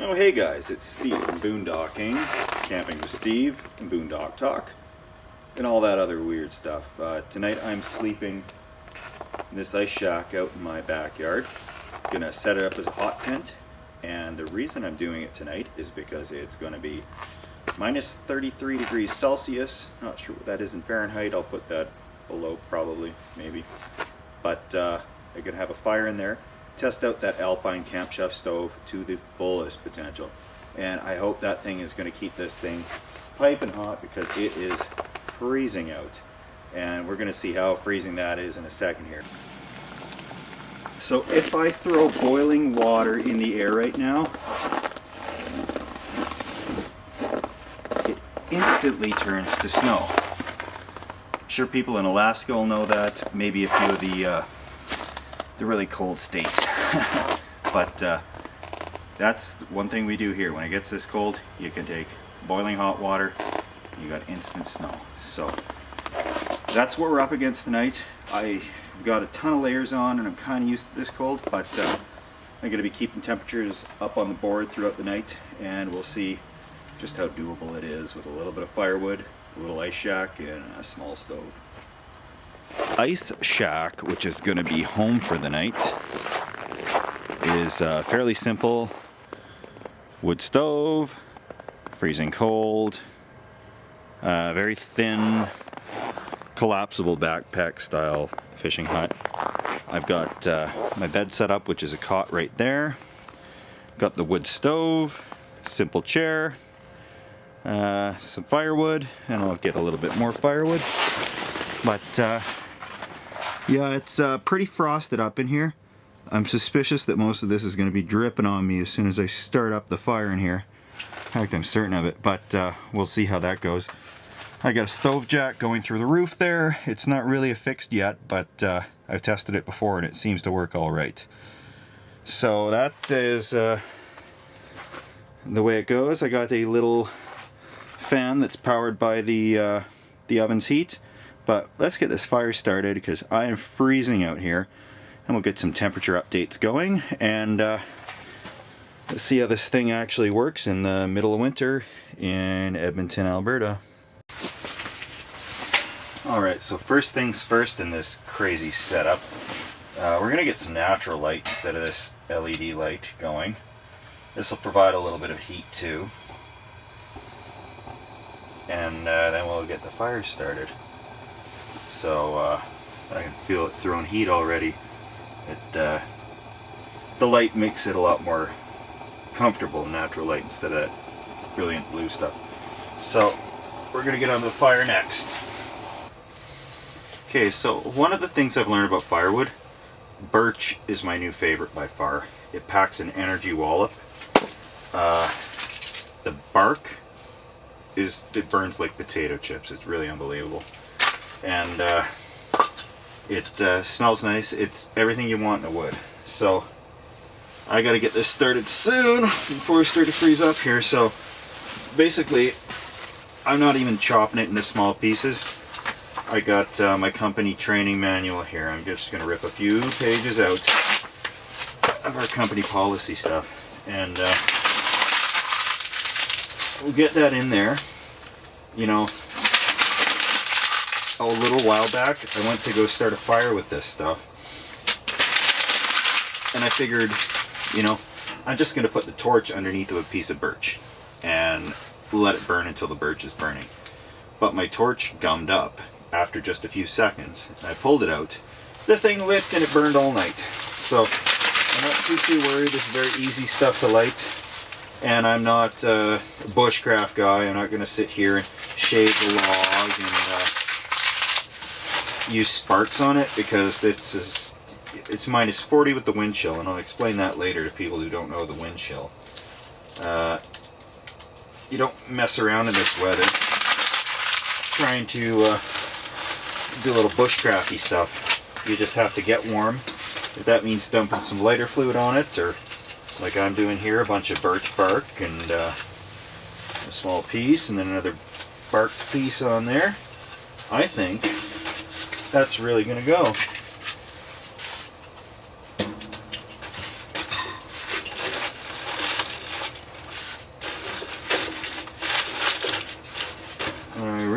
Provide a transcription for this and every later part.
Oh hey guys, it's Steve from Boondocking, Camping with Steve, and Boondock Talk, and all that other weird stuff. Tonight I'm sleeping in this ice shack out in my backyard. Gonna set it up as a hot tent, and the reason I'm doing it tonight is because it's gonna be minus 33 degrees Celsius. Not sure what that is in Fahrenheit. I'll put that below probably, maybe. But I'm gonna have a fire in there. Test out that Alpine camshaft stove to the fullest potential, and I hope that thing is going to keep this thing piping hot because it is freezing out, and we're going to see how freezing that is in a second here. So if I throw boiling water in the air right now, it instantly turns to snow. I'm sure people in Alaska will know that, maybe a few of the really cold states. But that's one thing we do here. When it gets this cold, you can take boiling hot water, you got instant snow. So that's what we're up against tonight. I've got a ton of layers on and I'm kind of used to this cold, but I'm going to be keeping temperatures up on the board throughout the night, and we'll see just how doable it is with a little bit of firewood, a little ice shack, and a small stove. Ice shack, which is going to be home for the night, is fairly simple. Wood stove, freezing cold, very thin, collapsible backpack style fishing hut. I've got my bed set up, which is a cot right there. Got the wood stove, simple chair, some firewood, and I'll get a little bit more firewood. But yeah, it's pretty frosted up in here. I'm suspicious that most of this is going to be dripping on me as soon as I start up the fire in here. In fact, I'm certain of it, but we'll see how that goes. I got a stove jack going through the roof there. It's not really affixed yet, but I've tested it before and it seems to work all right. So that is the way it goes. I got a little fan that's powered by the oven's heat. But let's get this fire started because I am freezing out here, and we'll get some temperature updates going, and let's see how this thing actually works in the middle of winter in Edmonton, Alberta. Alright, so first things first in this crazy setup, we're going to get some natural light instead of this LED light going. This will provide a little bit of heat too, and then we'll get the fire started. So I can feel it throwing heat already. The light makes it a lot more comfortable, natural light, instead of that brilliant blue stuff. So we're going to get on the fire next. Okay, so one of the things I've learned about firewood, birch is my new favorite by far. It packs an energy wallop. The bark it burns like potato chips. It's really unbelievable. And it smells nice. It's everything you want in a wood. So I got to get this started soon before we start to freeze up here. So basically, I'm not even chopping it into small pieces. I got my company training manual here. I'm just going to rip a few pages out of our company policy stuff, and we'll get that in there. You know, a little while back, I went to go start a fire with this stuff, and I figured, you know, I'm just going to put the torch underneath of a piece of birch and let it burn until the birch is burning. But my torch gummed up after just a few seconds. I pulled it out, the thing lit, and it burned all night. So I'm not too worried. It's very easy stuff to light, and I'm not a bushcraft guy. I'm not going to sit here and shave the log and use sparks on it, because it's minus 40 with the wind chill, and I'll explain that later to people who don't know the wind chill. You don't mess around in this weather trying to do a little bushcrafty stuff. You just have to get warm. If that means dumping some lighter fluid on it, or like I'm doing here, a bunch of birch bark and a small piece and then another barked piece on there, I think that's really going to go.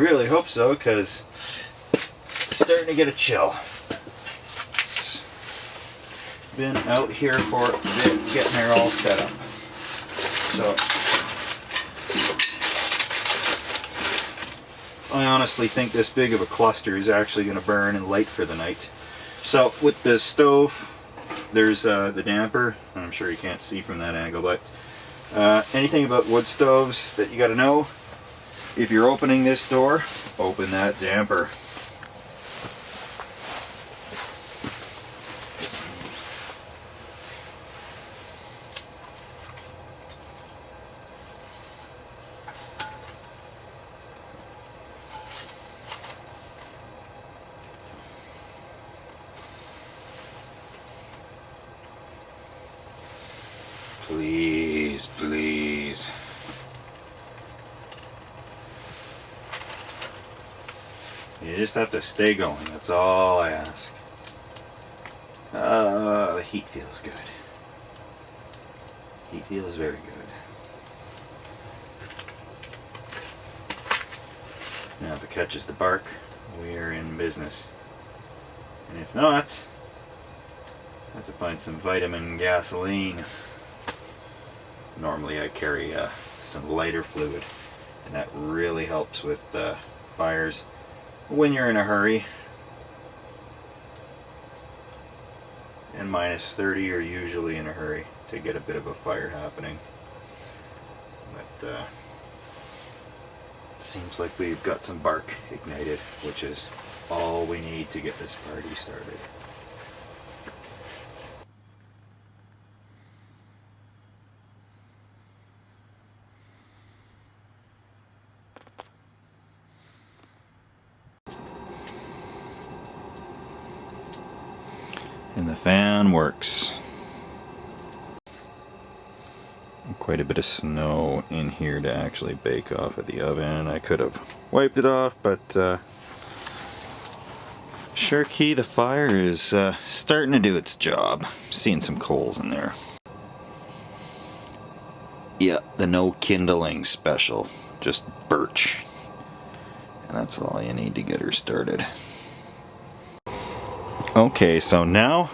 really hope so, because it's starting to get a chill. It's been out here for a bit, getting her all set up. So I honestly think this big of a cluster is actually going to burn and light for the night. So with the stove, there's the damper. I'm sure you can't see from that angle, but anything about wood stoves that you got to know: if you're opening this door, open that damper. Please, please. You just have to stay going, that's all I ask. The heat feels good. Heat feels very good. Now if it catches the bark, we are in business. And if not, I have to find some vitamin gasoline. Normally I carry some lighter fluid, and that really helps with fires when you're in a hurry. And minus 30 are usually in a hurry to get a bit of a fire happening. But seems like we've got some bark ignited, which is all we need to get this party started. And the fan works. Quite a bit of snow in here to actually bake off of the oven. I could have wiped it off, but sure key, the fire is starting to do its job. Seeing some coals in there. Yeah, the no kindling special. Just birch. And that's all you need to get her started. Okay, so now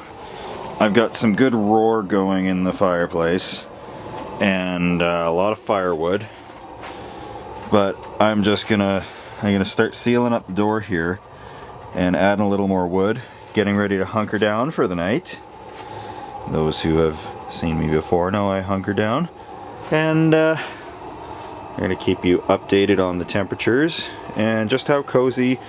I've got some good roar going in the fireplace and a lot of firewood, but I'm gonna start sealing up the door here and adding a little more wood, getting ready to hunker down for the night. Those who have seen me before know I hunker down, and I'm gonna keep you updated on the temperatures and just how cozy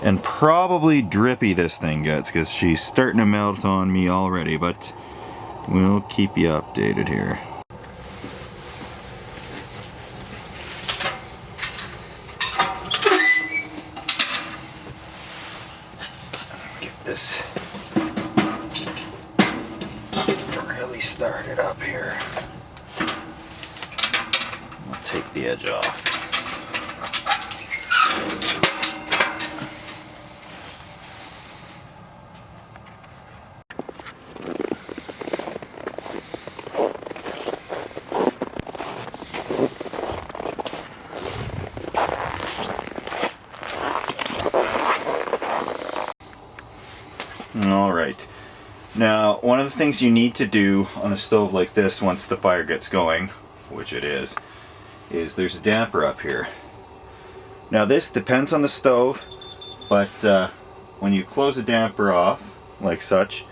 and probably drippy this thing gets, because she's starting to melt on me already, but we'll keep you updated here. Get this really started up here. I'll take the edge off. Alright, now one of the things you need to do on a stove like this once the fire gets going, which it is there's a damper up here. Now this depends on the stove, but when you close the damper off, like such,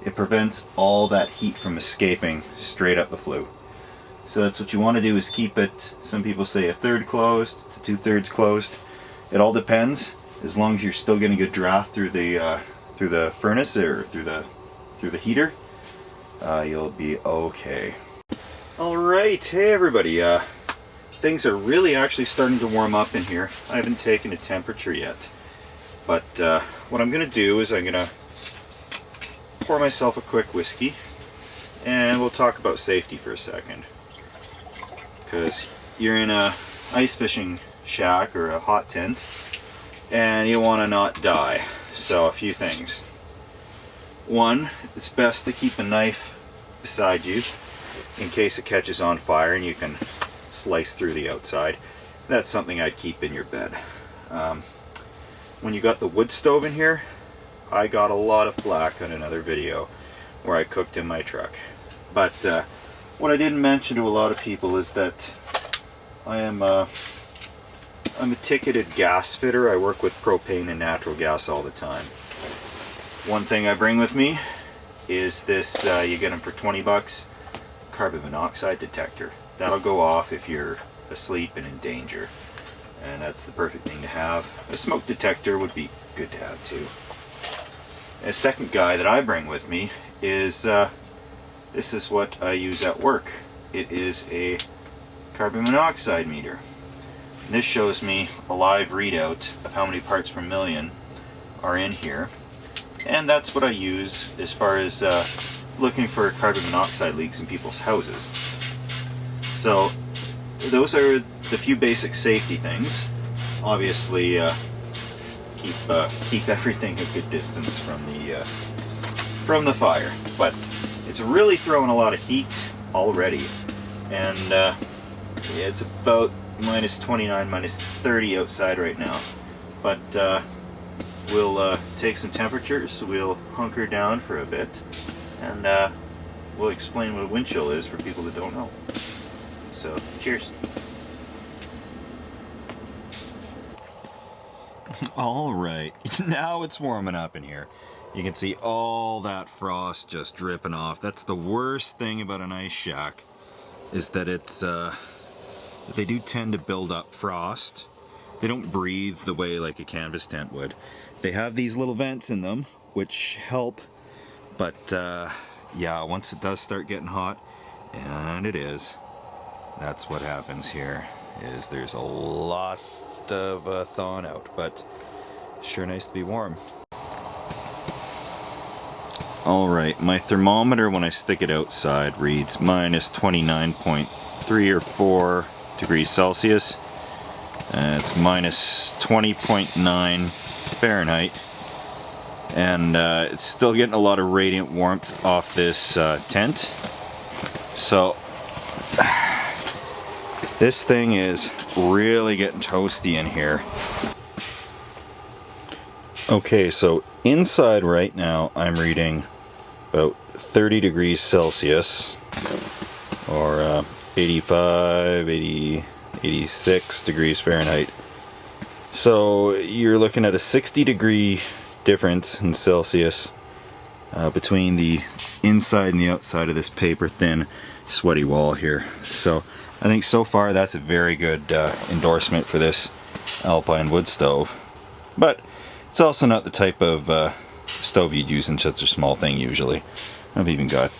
it prevents all that heat from escaping straight up the flue. So that's what you want to do, is keep it, some people say a third closed to 2/3 closed. It all depends, as long as you're still getting a good draft through the furnace or through the heater, you'll be okay. Alright, hey everybody, things are really actually starting to warm up in here. I haven't taken a temperature yet, but what I'm gonna do is I'm gonna pour myself a quick whiskey, and we'll talk about safety for a second, because you're in a ice fishing shack or a hot tent and you want to not die. So a few things. One, it's best to keep a knife beside you in case it catches on fire and you can slice through the outside. That's something I'd keep in your bed. When you got the wood stove in here, I got a lot of flack on another video where I cooked in my truck. But what I didn't mention to a lot of people is that I'm a ticketed gas fitter. I work with propane and natural gas all the time. One thing I bring with me is this, you get them for 20 bucks, carbon monoxide detector. That'll go off if you're asleep and in danger. And that's the perfect thing to have. A smoke detector would be good to have too. A second guy that I bring with me is, this is what I use at work. It is a carbon monoxide meter. And this shows me a live readout of how many parts per million are in here. And that's what I use as far as looking for carbon monoxide leaks in people's houses. So those are the few basic safety things. Obviously, keep everything a good distance from the fire. But it's really throwing a lot of heat already, and yeah, it's about minus 29, minus 30 outside right now. But we'll take some temperatures, we'll hunker down for a bit, and we'll explain what a wind chill is for people that don't know. So, cheers. Alright, now it's warming up in here. You can see all that frost just dripping off. That's the worst thing about an ice shack, is that it's they do tend to build up frost. They don't breathe the way like a canvas tent would. They have these little vents in them which help, but yeah, once it does start getting hot, and it is, that's what happens here, is there's a lot of thawing out, but sure nice to be warm. Alright, my thermometer when I stick it outside reads minus 29.3 or 4 degrees Celsius. It's minus 20.9 Fahrenheit. And it's still getting a lot of radiant warmth off this tent. So, this thing is really getting toasty in here. Okay, so inside right now I'm reading about 30 degrees Celsius, or 85, 80, 86 degrees Fahrenheit. So you're looking at a 60 degree difference in Celsius between the inside and the outside of this paper thin sweaty wall here. So I think so far that's a very good endorsement for this Alpine wood stove. But it's also not the type of stove you'd use in such a small thing usually. I've even got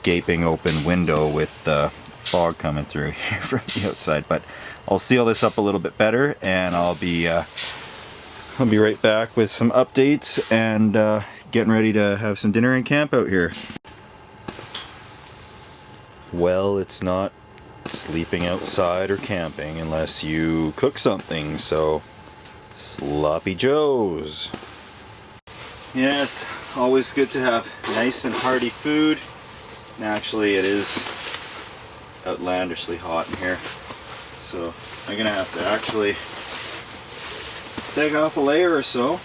gaping open window with fog coming through here from the outside. But I'll seal this up a little bit better, and I'll be right back with some updates and getting ready to have some dinner and camp out here. Well, it's not sleeping outside or camping unless you cook something, so sloppy joes. Yes, always good to have nice and hearty food. And actually it is outlandishly hot in here, so I'm gonna have to actually take off a layer or so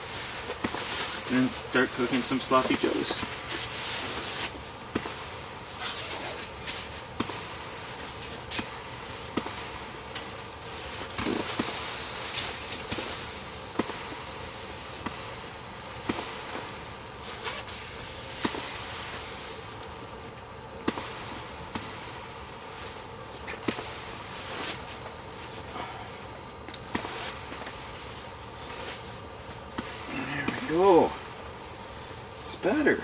and start cooking some sloppy joes. Oh, it's better.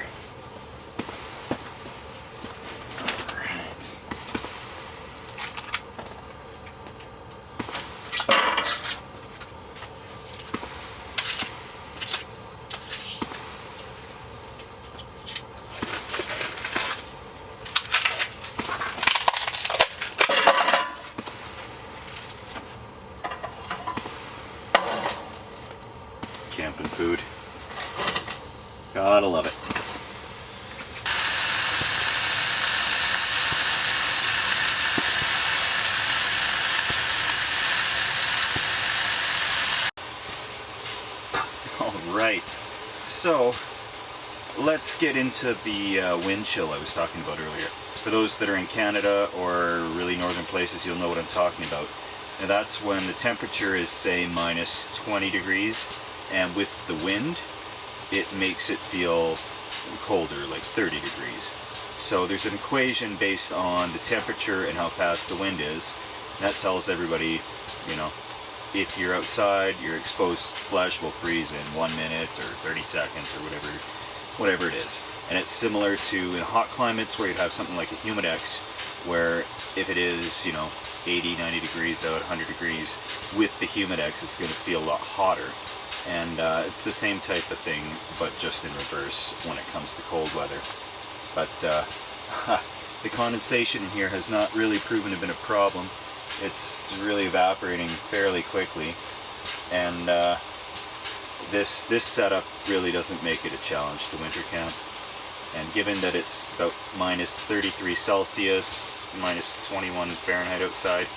Camping food. Gotta love it. let's get into the wind chill I was talking about earlier. For those that are in Canada or really northern places, you'll know what I'm talking about. And that's when the temperature is, say, minus 20 degrees, and with the wind, it makes it feel colder, like 30 degrees. So there's an equation based on the temperature and how fast the wind is. That tells everybody, you know, if you're outside, your exposed flesh will freeze in 1 minute or 30 seconds or whatever it is. And it's similar to in hot climates where you have something like a humidex, where if it is, you know, 80, 90 degrees out, 100 degrees, with the humidex it's going to feel a lot hotter. And it's the same type of thing, but just in reverse when it comes to cold weather. But the condensation in here has not really proven to have been a problem. It's really evaporating fairly quickly, and this setup really doesn't make it a challenge to winter camp. And given that it's about minus 33 Celsius, minus 21 Fahrenheit outside,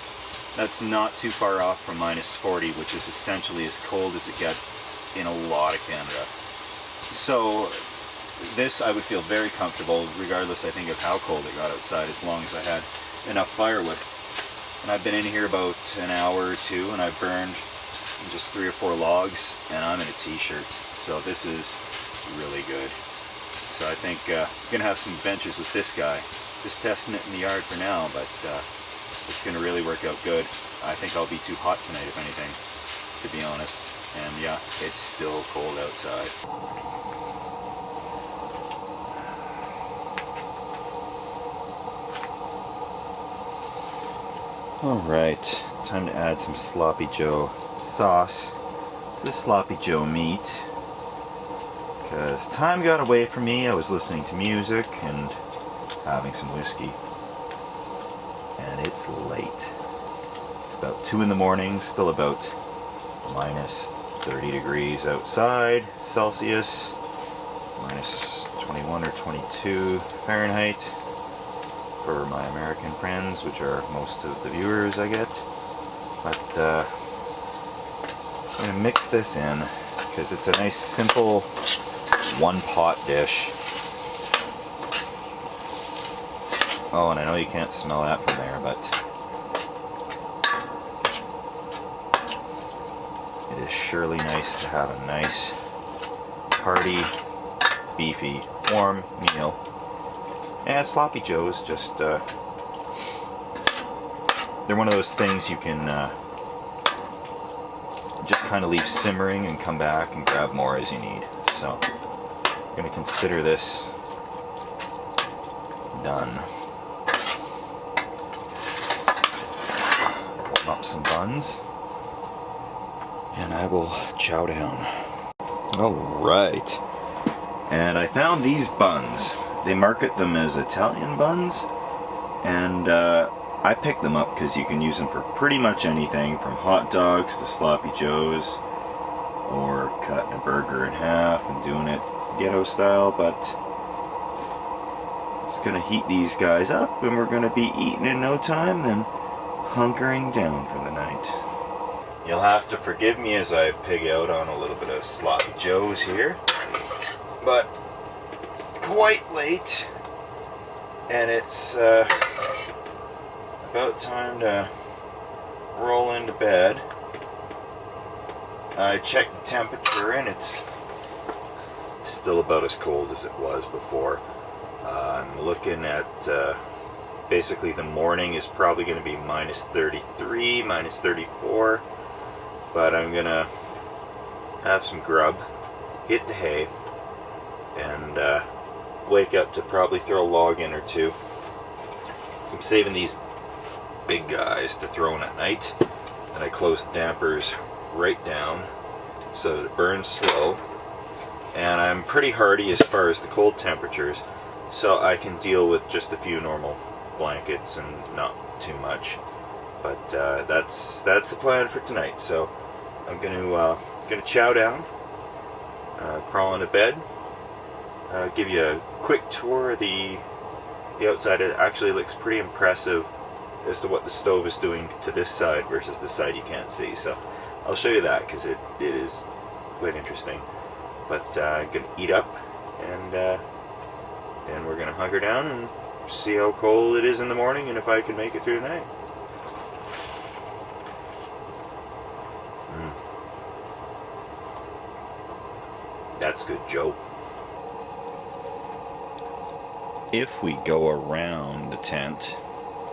that's not too far off from minus 40, which is essentially as cold as it gets in a lot of Canada. So this I would feel very comfortable regardless, I think, of how cold it got outside, as long as I had enough firewood. And I've been in here about an hour or two, and I've burned just 3 or 4 logs, and I'm in a t-shirt, so this is really good. So I think I'm gonna have some adventures with this guy. Just testing it in the yard for now, but it's gonna really work out good. I think I'll be too hot tonight, if anything, to be honest. And yeah, it's still cold outside. Alright, time to add some Sloppy Joe sauce to the Sloppy Joe meat. Because time got away from me, I was listening to music and having some whiskey. And it's late. It's about 2 in the morning, still about minus 30 degrees outside Celsius, minus 21 or 22 Fahrenheit for my American friends, which are most of the viewers I get. But I'm going to mix this in because it's a nice simple one-pot dish. Oh, and I know you can't smell that from there, but it is surely nice to have a nice, hearty, beefy, warm meal. And Sloppy Joe's just, they're one of those things you can just kind of leave simmering and come back and grab more as you need. So I'm going to consider this done. Warm up some buns, and I will chow down. Alright, and I found these buns. They market them as Italian buns, and I picked them up because you can use them for pretty much anything, from hot dogs to Sloppy Joes, or cutting a burger in half and doing it ghetto style. But it's gonna heat these guys up, and we're gonna be eating in no time, then hunkering down for the night. You'll have to forgive me as I pig out on a little bit of Sloppy Joes here, but it's quite late, and it's about time to roll into bed. I checked the temperature, and it's still about as cold as it was before. I'm looking at basically the morning is probably going to be minus 33, minus 34, but I'm going to have some grub, hit the hay, and wake up to probably throw a log in or two. I'm saving these big guys to throw in at night, and I close the dampers right down so that it burns slow. And I'm pretty hardy as far as the cold temperatures, so I can deal with just a few normal blankets and not too much. But that's the plan for tonight. So I'm gonna chow down, crawl into bed, give you a quick tour of the outside. It actually looks pretty impressive as to what the stove is doing to this side versus the side you can't see. So I'll show you that because it is quite interesting. But I'm going to eat up, and we're gonna hunker down and see how cold it is in the morning and if I can make it through the night. That's good, Joe. If we go around the tent,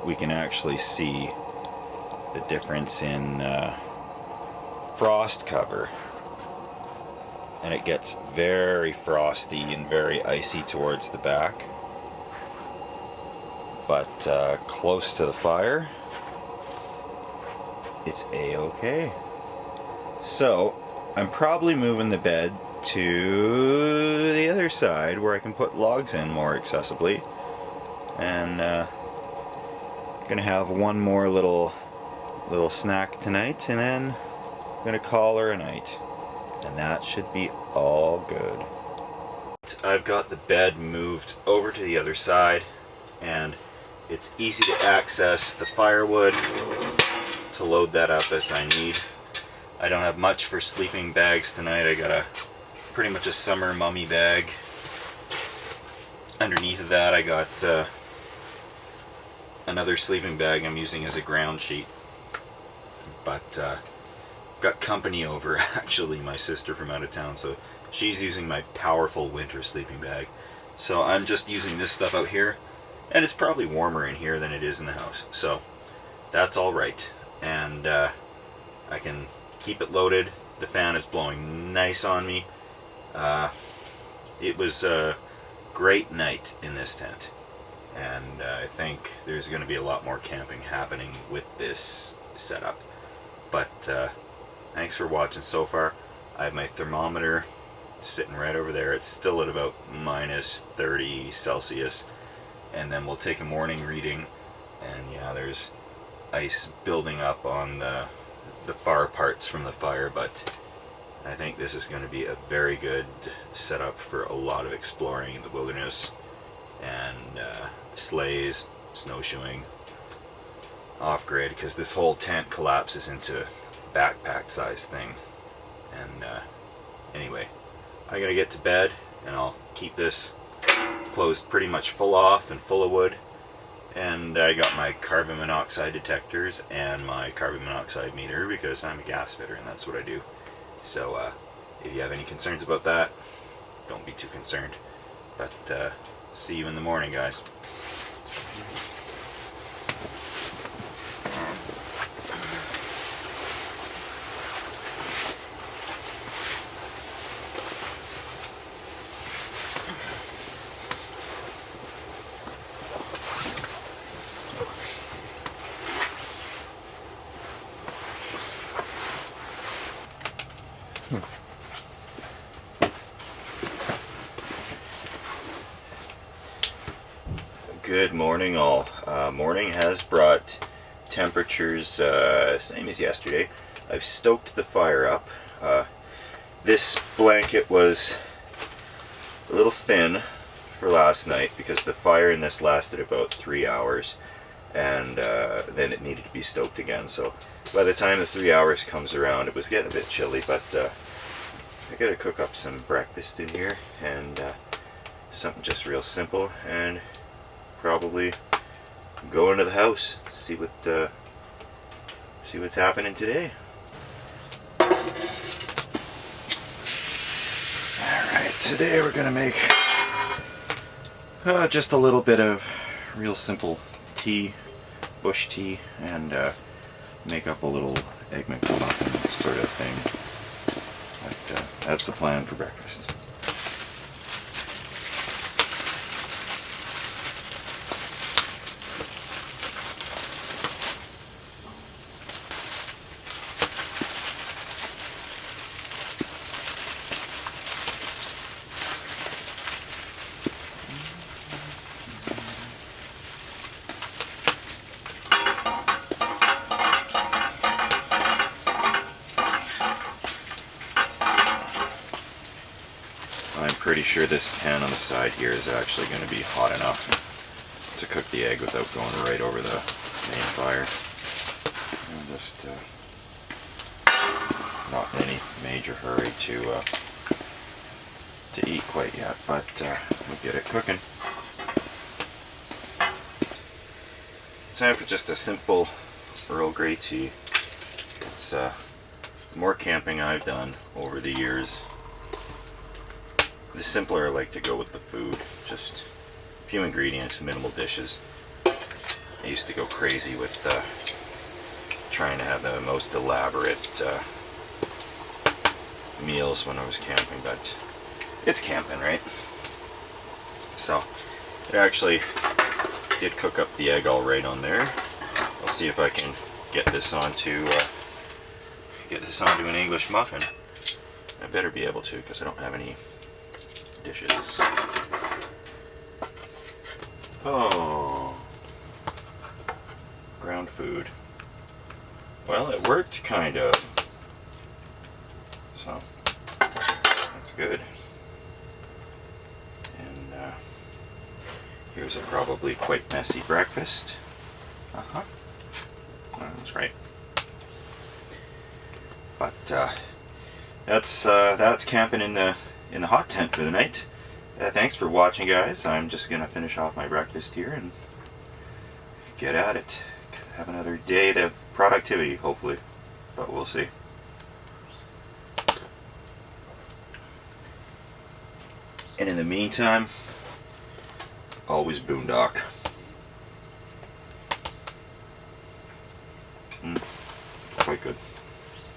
we can actually see the difference in frost cover. And it gets very frosty and very icy towards the back. But close to the fire, it's a-okay. So, I'm probably moving the bed to the other side where I can put logs in more accessibly. And gonna have one more little snack tonight, and then I'm gonna call her a night. And that should be all good. I've got the bed moved over to the other side, and it's easy to access the firewood to load that up as I need. I don't have much for sleeping bags tonight. I got pretty much a summer mummy bag. Underneath of that I got another sleeping bag I'm using as a ground sheet. But got company over, actually, my sister from out of town, so she's using my powerful winter sleeping bag. So I'm just using this stuff out here, and it's probably warmer in here than it is in the house, so that's all right. And I can keep it loaded. The fan is blowing nice on me. It was a great night in this tent, and I think there's going to be a lot more camping happening with this setup. But thanks for watching so far. I have my thermometer sitting right over there. It's still at about minus 30 Celsius. And then we'll take a morning reading. And yeah, there's ice building up on the far parts from the fire. But I think this is going to be a very good setup for a lot of exploring in the wilderness. And sleighs, snowshoeing, off-grid, because this whole tent collapses into backpack size thing. And anyway, I gotta get to bed, and I'll keep this closed pretty much full off and full of wood. And I got my carbon monoxide detectors and my carbon monoxide meter, because I'm a gas fitter and that's what I do. So if you have any concerns about that, don't be too concerned. But see you in the morning, guys. Good morning, all. Morning has brought temperatures same as yesterday. I've stoked the fire up. This blanket was a little thin for last night because the fire in this lasted about 3 hours, and then it needed to be stoked again. So by the time the 3 hours comes around, it was getting a bit chilly, but I gotta cook up some breakfast in here, and something just real simple, and probably go into the house, see what's happening today. Alright, today we're gonna make just a little bit of real simple tea, bush tea, and make up a little egg McMuffin sort of thing. But that's the plan for breakfast. I'm pretty sure this pan on the side here is actually going to be hot enough to cook the egg without going right over the main fire. I'm just not in any major hurry to to eat quite yet, but we'll get it cooking. Time for just a simple Earl Grey tea. It's the more camping I've done over the years, the simpler I like to go with the food. Just a few ingredients, minimal dishes. I used to go crazy with trying to have the most elaborate meals when I was camping, but it's camping, right? So it actually did cook up the egg all right on there. I'll see if I can get this onto an English muffin. I better be able to, because I don't have any dishes. Oh, ground food. Well, it worked kind of. So that's good. And here's a probably quite messy breakfast. That's right. But that's camping in the hot tent for the night. Thanks for watching, guys. I'm just gonna finish off my breakfast here and get at it. Have another day of productivity, hopefully, but we'll see. And in the meantime, always boondock.